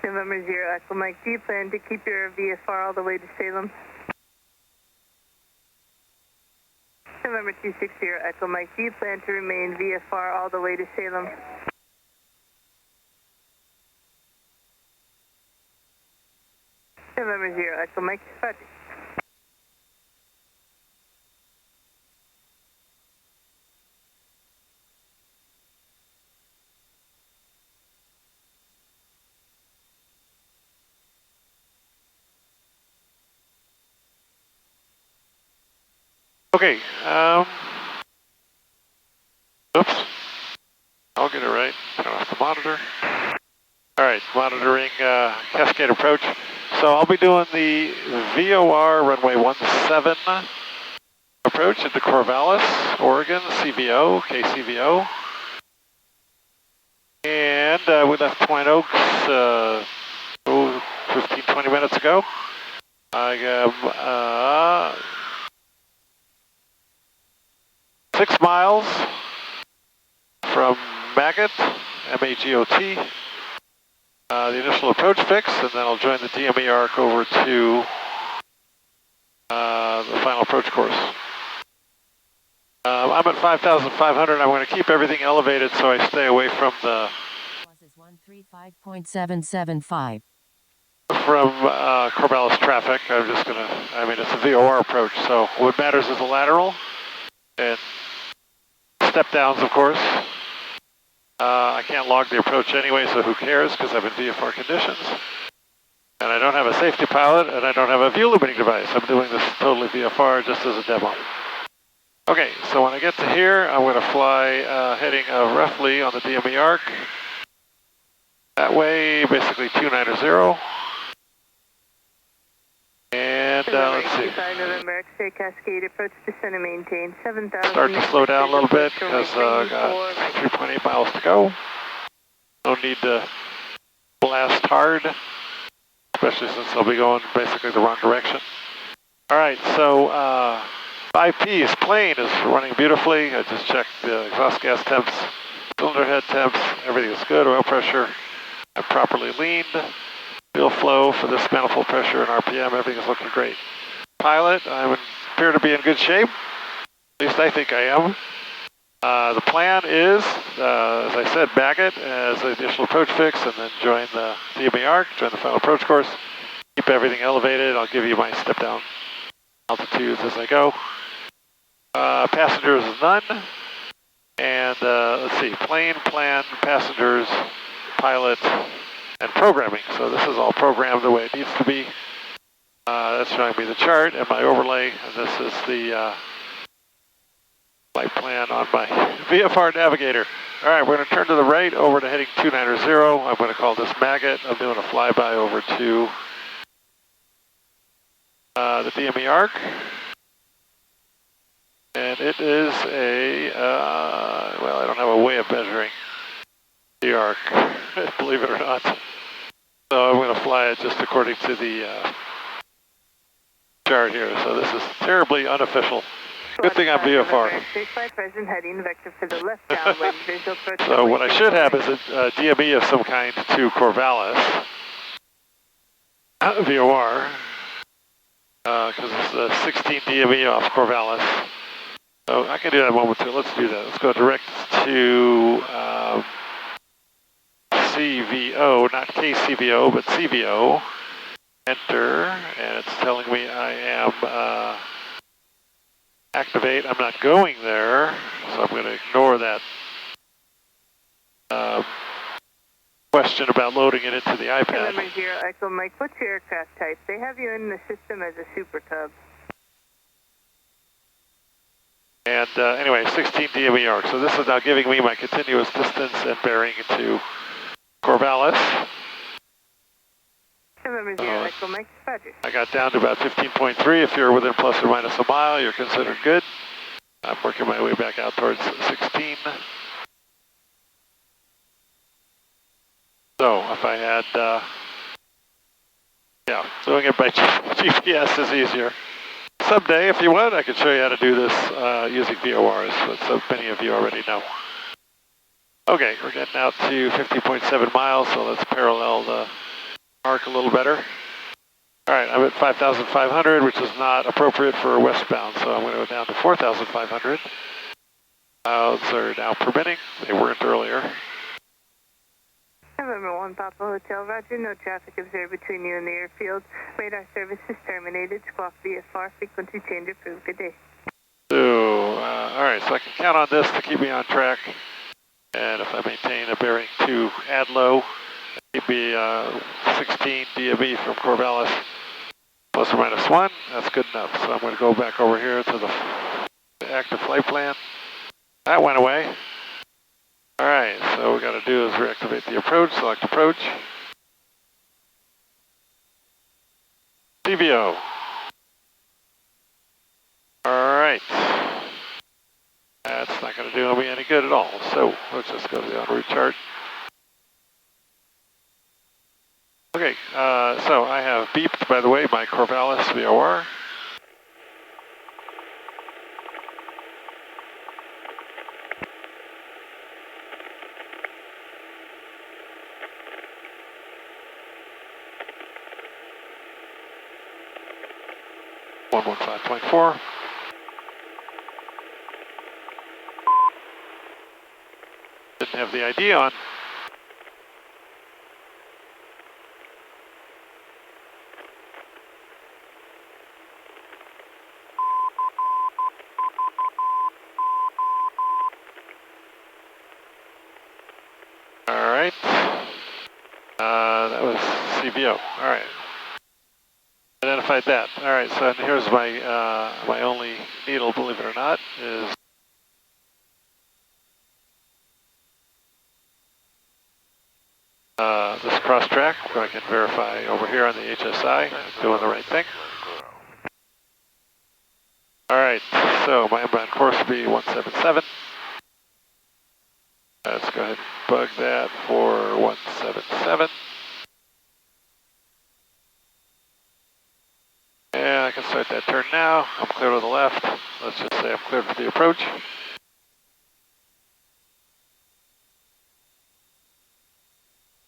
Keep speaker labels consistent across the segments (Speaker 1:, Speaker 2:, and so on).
Speaker 1: November 0, Echo Mike, do you plan to keep your VFR all the way to Salem? November 260, Echo Mike, do you plan to remain VFR all the way to Salem? November 0, Echo Mike, roger.
Speaker 2: Okay, oops, I'll get it right, turn off the monitor. All right, monitoring Cascade approach. So I'll be doing the VOR runway 17 approach into Corvallis, Oregon, CVO, KCVO. And we left Point Oaks 15, 20 minutes ago. I am 6 miles from Maggot, M-A-G-O-T, the initial approach fix, and then I'll join the DME arc over to the final approach course. I'm at 5,500. I'm going to keep everything elevated so I stay away from the
Speaker 3: 135.775.
Speaker 2: From Corvallis traffic. I'm just going to, I mean, it's a VOR approach, so what matters is the lateral and step downs, of course. I can't log the approach anyway, so who cares, because I'm in VFR conditions. And I don't have a safety pilot, and I don't have a view limiting device. I'm doing this totally VFR just as a demo. Okay, so when I get to here, I'm going to fly heading roughly on the DME arc. That way, basically 290. And let's see.
Speaker 1: November X-ray Cascade approach descend and maintain 7,000.
Speaker 2: Start to slow down a little bit because I got 3.8 miles to go. No need to blast hard, especially since I'll be going basically the wrong direction. All right, so 5P's plane is running beautifully. I just checked the exhaust gas temps, cylinder head temps, everything is good, oil pressure. I'm properly leaned. Fuel flow for this manifold pressure and RPM, everything is looking great. Pilot, I appear to be in good shape. At least I think I am. The plan is, as I said, Maggot as the initial approach fix, and then join the DME arc, join the final approach course. Keep everything elevated. I'll give you my step down altitudes as I go. Passengers none. And let's see, plane, plan, passengers, pilot, and programming. So this is all programmed the way it needs to be. That's showing me the chart and my overlay, and this is the flight plan on my VFR navigator. All right, we're going to turn to the right over to heading 290. I'm going to call this Maggot. I'm doing a flyby over to the DME arc. And it is a, well, I don't have a way of measuring the arc, believe it or not. So I'm going to fly it just according to the chart here. So this is terribly unofficial. Good thing I'm VFR. So what I should have is a DME of some kind to Corvallis, VOR, because it's a 16 DME off Corvallis. So I can do that momentarily. Let's do that. Let's go direct to CVO, not KCVO, but CVO. Enter, and it's telling me I am activate. I'm not going there, so I'm going to ignore that question about loading it into the iPad.
Speaker 1: November 0, Echo Mike, what's your aircraft type? They have you in the system as a Super Cub.
Speaker 2: And anyway, 16 DME arc. So this is now giving me my continuous distance and bearing to Corvallis.
Speaker 1: November 0, Echo Mike, roger.
Speaker 2: I got down to about 15.3. If you're within plus or minus a mile, you're considered good. I'm working my way back out towards 16. So if I had, yeah, doing it by GPS is easier. Someday, if you want, I could show you how to do this using VORs, but so many of you already know. Okay, we're getting out to 50.7 miles, so let's parallel the arc a little better. All right, I'm at 5,500, which is not appropriate for westbound, so I'm going to go down to 4,500. Clouds are now permitting. They weren't earlier.
Speaker 1: November 1 Papa Hotel, roger, no traffic observed between you and the airfield. Radar service is terminated. Squawk VFR, frequency change approved. Good day.
Speaker 2: So, all right, so I can count on this to keep me on track. And if I maintain a bearing 2 add low, keep me 16 DME from Corvallis, plus or minus 1, that's good enough. So I'm going to go back over here to the active flight plan. That went away. All right, so what we got to do is reactivate the approach, select approach. KCVO. All right. That's not going to do me any good at all. So let's just go to the en route chart. Okay, so I have beeped, by the way, my Corvallis VOR. One 5.4. Didn't have the ID on. All right. That was CVO. All right. Identified that. All right. So here's my my only needle, believe it or not, is this cross track, where I can verify over here on the HSI, doing the right thing. All right. So my inbound course will be 177. Let's go ahead and bug that for 177. And I can start that turn now. I'm clear to the left. Let's just say I'm cleared for the approach.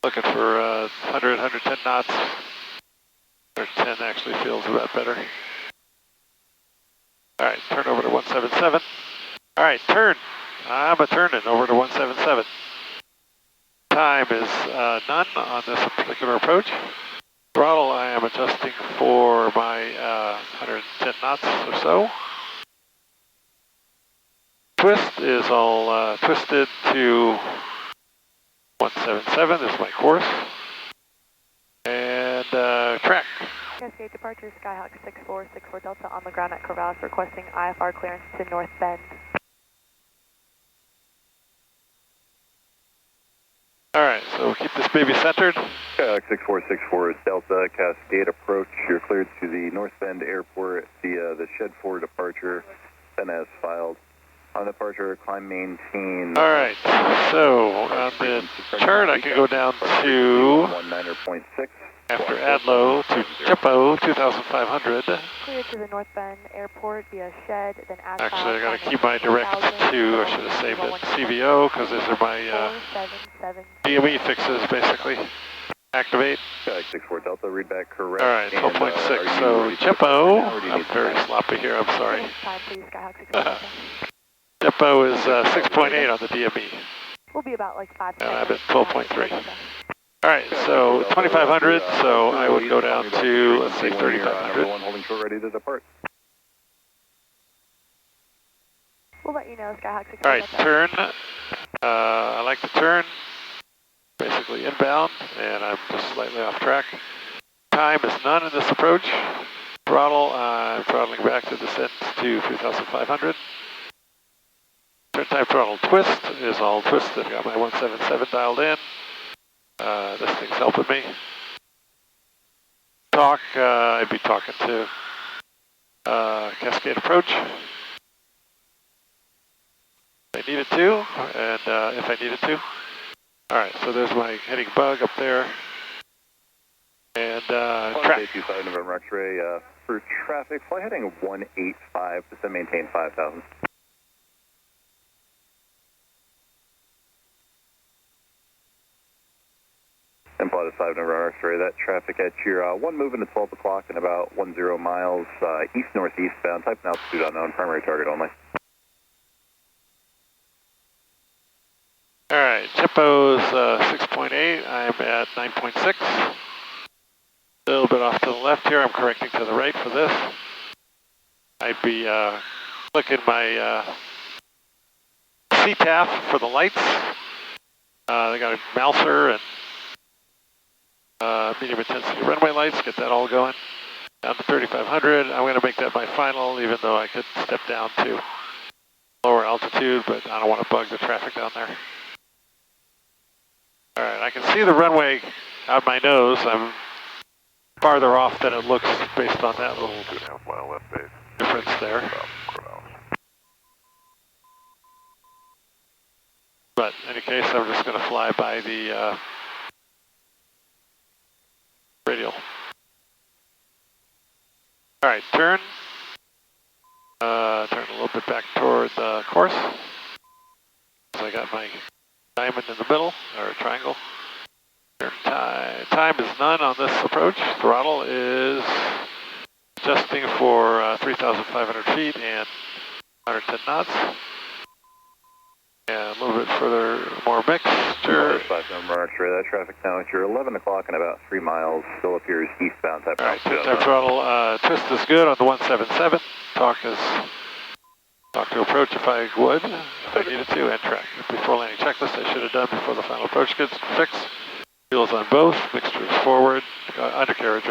Speaker 2: Looking for 100, 110 knots. 110 actually feels a lot better. All right, turn over to 177. All right, turn. I'm a turning over to 177. Time is none on this particular approach. Throttle, I am adjusting for my 110 knots or so. Twist is all twisted to 177 is my course. And track.
Speaker 3: Cascade departure, Skyhawk 6464 Delta on the ground at Corvallis, requesting IFR clearance to North Bend.
Speaker 2: All right, so we'll keep this baby centered.
Speaker 4: Skyhawk 6464 Delta, Cascade approach. You're cleared to the North Bend Airport via the Shed 4 departure, then as filed. On departure, climb maintain.
Speaker 2: All right, so on the chart I can go down to,
Speaker 4: 19.6.
Speaker 2: after ADLO, to JEPO 2500.
Speaker 3: Cleared to the North Bend Airport via Shed, then as
Speaker 2: Actually, I got to keep my direct to, I should have saved it, CVO, because these are my DME fixes, basically. Activate.
Speaker 4: Skyhawk 64 Delta, read back correct.
Speaker 2: All right, 12.6, so JEPO, I'm very sloppy here, I'm sorry.
Speaker 3: Time please, Skyhawk 64 Delta.
Speaker 2: JEPO is 6.8 on the DME.
Speaker 3: We'll be about like 5
Speaker 2: And
Speaker 3: seconds.
Speaker 2: I'm at 12.3. All right, so 2,500, so I would go down to, let's say, 3,500.
Speaker 4: Holding short, ready to depart.
Speaker 3: We'll let you know, Skyhawk 64
Speaker 2: All right,
Speaker 3: Delta.
Speaker 2: turn. I like to turn, basically inbound, and I'm just slightly off track. Time is none in this approach. Throttle, I'm throttling back to descent to 3,500. Turn time throttle twist is all twisted. Got my 177 dialed in. This thing's helping me. Talk, I'd be talking to Cascade approach. If I needed to, and if I needed to. All right, so there's my heading bug up there. And track.
Speaker 4: 25 November X-ray, for traffic, fly heading 185, descend maintain 5,000. Import is 5 November X-ray. That traffic at your 1 moving to 12 o'clock in about 10 miles east-northeast bound. Type and altitude unknown, primary target only.
Speaker 2: All right, tempo's 6.8. I'm at 9.6. A little bit off to the left here. I'm correcting to the right for this. I'd be clicking my CTAF for the lights. They got a Mouser and medium intensity runway lights. Get that all going. Down to 3,500. I'm going to make that my final, even though I could step down to lower altitude, but I don't want to bug the traffic down there. All right, I can see the runway out my nose. I'm farther off than it looks based on that little 2.5 mile left base difference there. But in any case, I'm just going to fly by the radial. All right, turn. Turn a little bit back toward the course. So I got my diamond in the middle, or a triangle. Time is none on this approach. Throttle is adjusting for 3,500 feet and 110 knots. And a little bit further, more mixture.
Speaker 4: 5 November X-ray. That traffic now at your 11 o'clock in about 3 miles. Still appears eastbound. Type
Speaker 2: all right, two-time throttle. Twist is good on the 177. Talk to approach if I would, if I needed to, and track. Before landing checklist I should have done before the final approach gets fixed. Wheels on both, mixtures forward, undercarriage